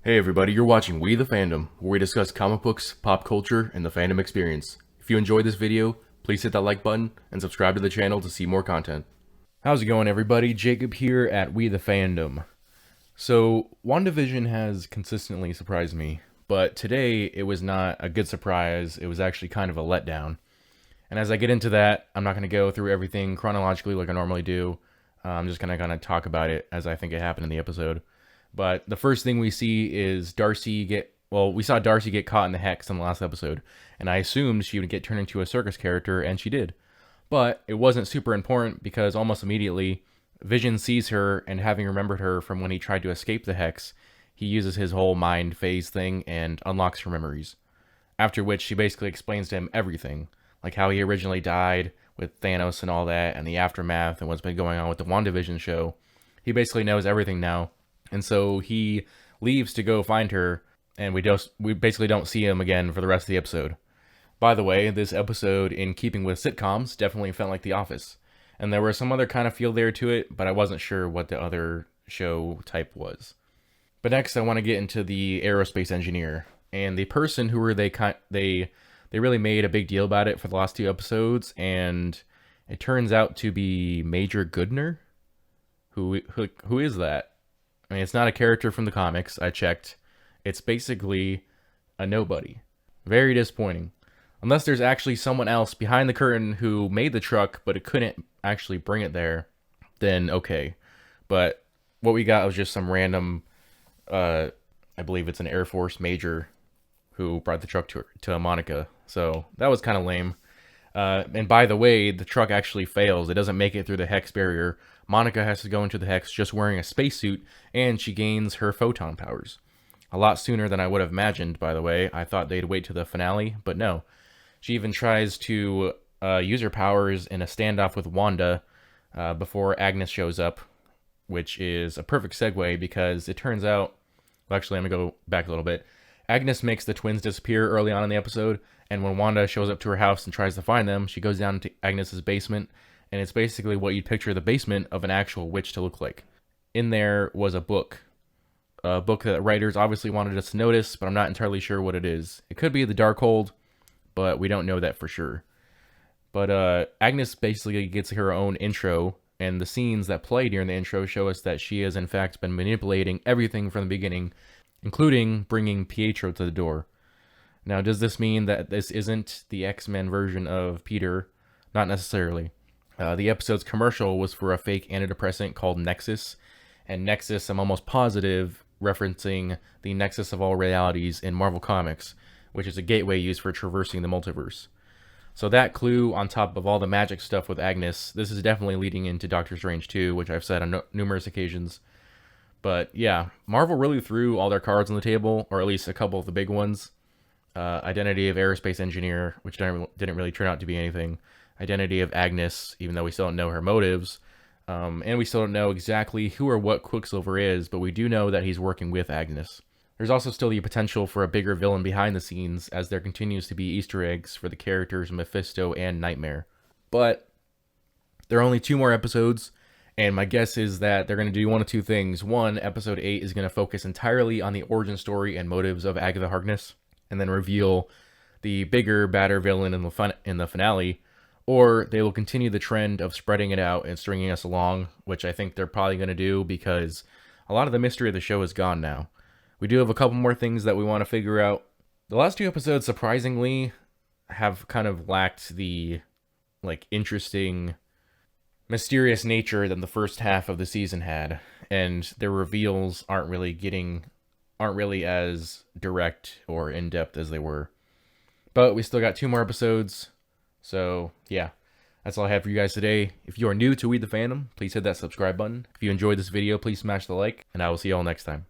Hey everybody, you're watching We the Fandom, where we discuss comic books, pop culture, and the fandom experience. If you enjoyed this video, please hit that like button and subscribe to the channel to see more content. How's it going everybody? Jacob here at We the Fandom. So, WandaVision has consistently surprised me, but today it was not a good surprise, it was actually kind of a letdown. And as I get into that, I'm not going to go through everything chronologically like I normally do. I'm just going to talk about it as I think it happened in the episode. But the first thing we see is we saw Darcy get caught in the hex in the last episode, and I assumed she would get turned into a circus character, and she did. But it wasn't super important because almost immediately, Vision sees her, and having remembered her from when he tried to escape the hex, he uses his whole mind phase thing and unlocks her memories. After which she basically explains to him everything, like how he originally died with Thanos and all that, and the aftermath, and what's been going on with the WandaVision show. He basically knows everything now. And so he leaves to go find her, and we basically don't see him again for the rest of the episode. By the way, this episode, in keeping with sitcoms, definitely felt like The Office. And there was some other kind of feel there to it, but I wasn't sure what the other show type was. But next, I want to get into the Aerospace Engineer. And the person who were they really made a big deal about it for the last two episodes, and it turns out to be Major Goodner. Who is that? I mean, it's not a character from the comics, I checked. It's basically a nobody. Very disappointing. Unless there's actually someone else behind the curtain who made the truck, but it couldn't actually bring it there, then okay. But what we got was just some random, I believe it's an Air Force major who brought the truck to Monica. So that was kind of lame. And by the way, the truck actually fails. It doesn't make it through the hex barrier. Monica has to go into the hex just wearing a spacesuit, and she gains her photon powers. A lot sooner than I would have imagined, by the way. I thought they'd wait to the finale, but no. She even tries to use her powers in a standoff with Wanda before Agnes shows up, which is a perfect segue because it turns out... Well, actually, I'm going to go back a little bit. Agnes makes the twins disappear early on in the episode, and when Wanda shows up to her house and tries to find them, she goes down to Agnes's basement, and it's basically what you'd picture the basement of an actual witch to look like. In there was a book that writers obviously wanted us to notice, but I'm not entirely sure what it is. It could be the Darkhold, but we don't know that for sure. But Agnes basically gets her own intro, and the scenes that play during the intro show us that she has in fact been manipulating everything from the beginning, including bringing Pietro to the door. Now, does this mean that this isn't the X-Men version of Peter? Not necessarily. The episode's commercial was for a fake antidepressant called Nexus, and Nexus, I'm almost positive, referencing the Nexus of all realities in Marvel Comics, which is a gateway used for traversing the multiverse. So that clue, on top of all the magic stuff with Agnes, this is definitely leading into Doctor Strange 2, which I've said on numerous occasions. But yeah, Marvel really threw all their cards on the table, or at least a couple of the big ones. Identity of Aerospace Engineer, which didn't really turn out to be anything. Identity of Agnes, even though we still don't know her motives. And we still don't know exactly who or what Quicksilver is, but we do know that he's working with Agnes. There's also still the potential for a bigger villain behind the scenes, as there continues to be Easter eggs for the characters Mephisto and Nightmare. But there are only 2 more episodes, and my guess is that they're going to do one of 2 things. One, episode 8 is going to focus entirely on the origin story and motives of Agatha Harkness, and then reveal the bigger, badder villain in the finale, or they will continue the trend of spreading it out and stringing us along, which I think they're probably going to do because a lot of the mystery of the show is gone now. We do have a couple more things that we want to figure out. The last 2 episodes, surprisingly, have kind of lacked the interesting, mysterious nature that the first half of the season had, and their reveals aren't really as direct or in-depth as they were. But we still got 2 more episodes, so yeah, that's all I have for you guys today. If you are new to We the Fandom, please hit that subscribe button. If you enjoyed this video, please smash the like, and I will see you all next time.